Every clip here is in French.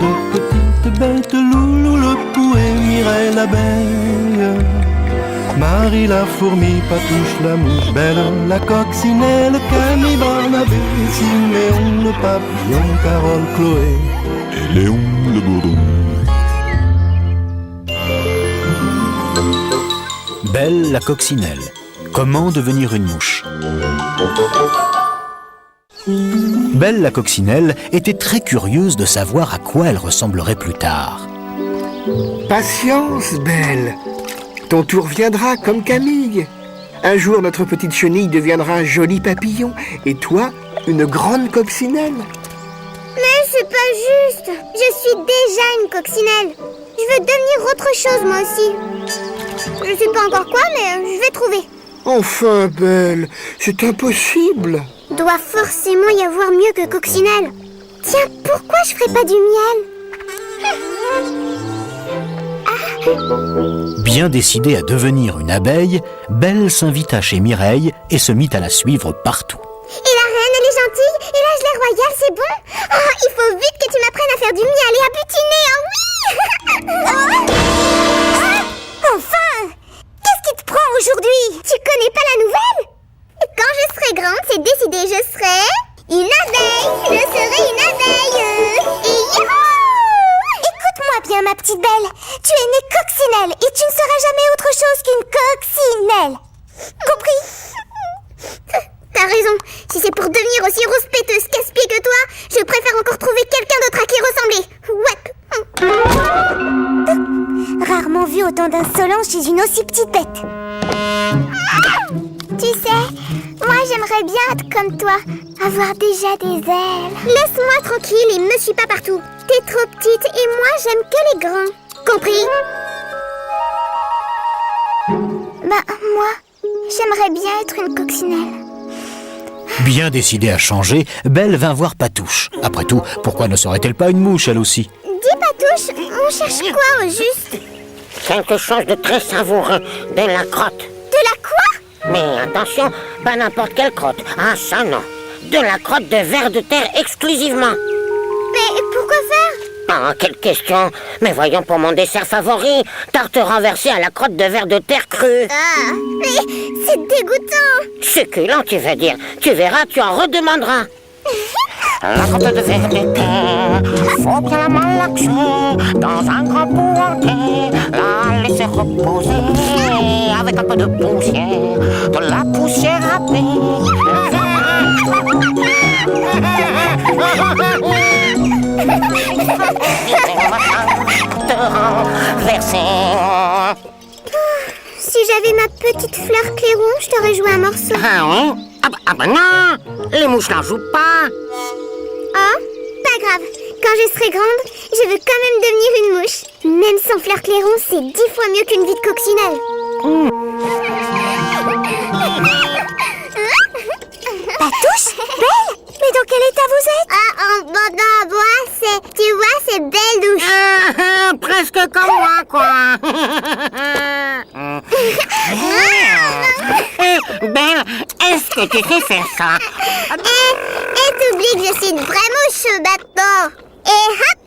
deux petites bêtes, Loulou le pou et Mireille l'abeille. Marie la fourmi, Patouche la mouche, Belle la coccinelle, Camille Barnabé, Siméon le papillon, Carole Chloé et Léon le bourdon. Belle la coccinelle. Comment devenir une mouche? Belle la coccinelle était très curieuse de savoir à quoi elle ressemblerait plus tard. Patience, Belle. Ton tour viendra comme Camille. Un jour, notre petite chenille deviendra un joli papillon et toi, une grande coccinelle. Mais c'est pas juste. Je suis déjà une coccinelle. Je veux devenir autre chose moi aussi. Je sais pas encore quoi, mais je vais trouver. Enfin, Belle, c'est impossible. Doit forcément y avoir mieux que coccinelle. Tiens, pourquoi je ferais pas du miel? Bien décidée à devenir une abeille, Belle s'invita chez Mireille et se mit à la suivre partout. Et la reine, elle est gentille, et la gelée royale, c'est bon. Oh, il faut vite que tu m'apprennes à faire du miel et à butiner, hein, oui. Enfin, qu'est-ce qui te prend aujourd'hui? Tu connais pas la nouvelle? Quand je serai grande, c'est décidé, je serai une abeille. Je serai une abeille. Et youhou! Écoute-moi bien, ma petite Belle. Tu es née coccinelle et tu ne seras jamais autre chose qu'une coccinelle. Compris? T'as raison. Si c'est pour devenir aussi rouspéteuse, casse-pied que toi, je préfère encore trouver quelqu'un d'autre à qui ressembler. Ouais. Rarement vu autant d'insolence chez une aussi petite bête. Tu sais, moi j'aimerais bien être comme toi, avoir déjà des ailes. Laisse-moi tranquille et me suis pas partout. T'es trop petite et moi j'aime que les grands. Compris? Bah, moi, j'aimerais bien être une coccinelle. Bien décidée à changer, Belle vint voir Patouche. Après tout, pourquoi ne serait-elle pas une mouche, elle aussi? Dis Patouche, on cherche quoi au juste? Quelque chose de très savoureux, de la crotte. De la quoi? Mais attention, pas n'importe quelle crotte. Ah, ça non. De la crotte de vers de terre exclusivement. Mais pourquoi faire? Ah, quelle question. Mais voyons pour mon dessert favori, tarte renversée à la crotte de vers de terre crue. Ah, mais c'est dégoûtant. Succulent, tu veux dire. Tu verras, tu en redemanderas. La crotte de vers de terre, faut bien la malaxer dans un grand pot entier, la laisser reposer avec un peu de la poussière râpée. Si j'avais ma petite fleur clairon, je t'aurais joué un morceau. Ah oui? Ah bah non, les mouches n'en jouent pas. Oh, pas grave. Quand je serai grande, je veux quand même devenir une mouche. Même sans fleur clairon, c'est 10 fois mieux qu'une vie de coccinelle. Patouche, Belle, mais dans quel état vous êtes? Ah, en bois, tu vois, c'est Belle douche. Presque comme moi, quoi. Belle, est-ce que tu sais faire ça? Et t'oublies que je suis une vraie mouche maintenant. Et hop,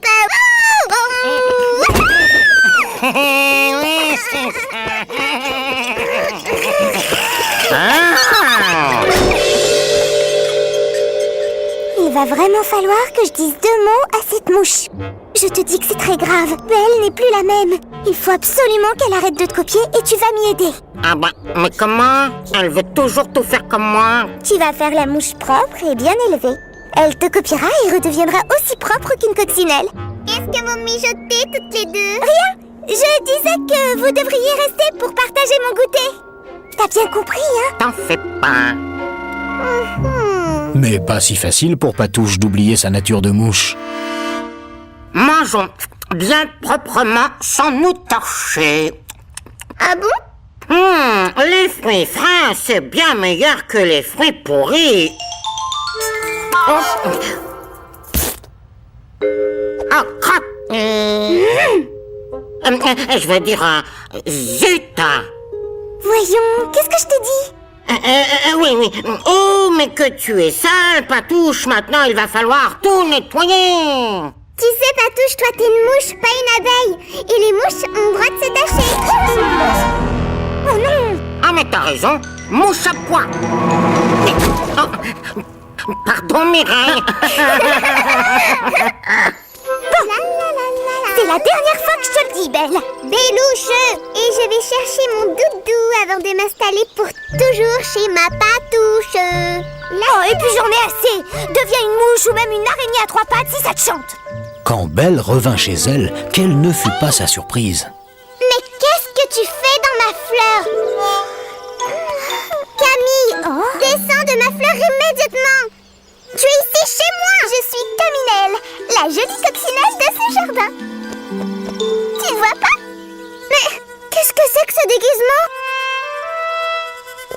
Oui, c'est ça. Il va vraiment falloir que je dise 2 mots à cette mouche. Je te dis que c'est très grave. Belle n'est plus la même. Il faut absolument qu'elle arrête de te copier et tu vas m'y aider. Ah bah, mais comment? Elle veut toujours tout faire comme moi. Tu vas faire la mouche propre et bien élevée. Elle te copiera et redeviendra aussi propre qu'une coccinelle. Qu'est-ce que vous mijotez toutes les deux? Rien. Je disais que vous devriez rester pour partager mon goûter. T'as bien compris, hein? T'en fais pas. Mais pas si facile pour Patouche d'oublier sa nature de mouche. Mangeons bien proprement sans nous torcher. Ah bon? Les fruits frais, c'est bien meilleur que les fruits pourris. Oh, crotte. Je veux dire, zut. Voyons, qu'est-ce que je t'ai dit? Oui. Oh, mais que tu es sale, Patouche. Maintenant, il va falloir tout nettoyer. Tu sais, Patouche, toi t'es une mouche, pas une abeille. Et les mouches ont le droit de se tâcher. Oh non! Ah, mais t'as raison. Mouche à pois. Oh, pardon, Mireille. C'est la dernière fois que je te le dis, Belle. Bélouche. Et je vais chercher mon doudou avant de m'installer pour toujours chez ma Patouche. Oh, et puis j'en ai assez. Deviens une mouche ou même une araignée à trois pattes si ça te chante. Quand Belle revint chez elle, quelle ne fut pas sa surprise. Mais qu'est-ce que tu fais dans ma fleur? Camille, descends de ma fleur immédiatement. Tu es ici chez moi. Je suis Caminelle, la jolie coccinelle de ce jardin. Tu ne vois pas? Mais qu'est-ce que c'est que ce déguisement?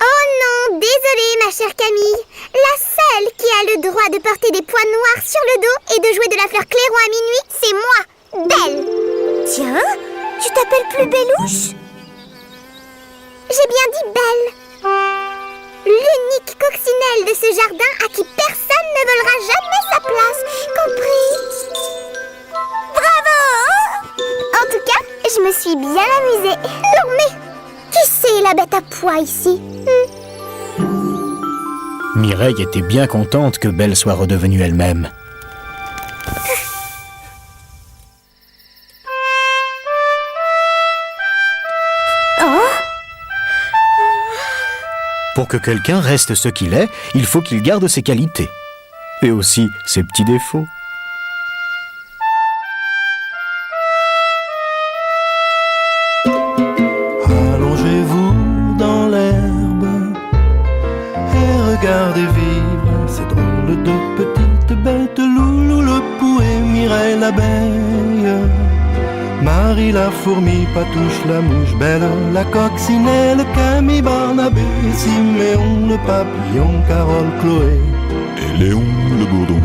Oh non, désolée ma chère Camille. La seule qui a le droit de porter des points noirs sur le dos et de jouer de la fleur clairon à minuit, c'est moi, Belle. Tiens, tu t'appelles plus Bélouche? J'ai bien dit Belle. L'unique coccinelle de ce jardin à qui personne ne volera jamais sa place. Compris? Bravo! En tout cas, je me suis bien amusée. Non mais, qui c'est la bête à pois ici? Mireille était bien contente que Belle soit redevenue elle-même. Pour que quelqu'un reste ce qu'il est, il faut qu'il garde ses qualités. Et aussi ses petits défauts. Allongez-vous dans l'herbe et regardez vivre ces drôles de petites bêtes. Loulou le pou et Mireille l'abeille, Marie la fourmi, Patouche la mouche, Belle la coccinelle, Camille Barnabé, Siméon le papillon, Carole Chloé et Léon le bourdon.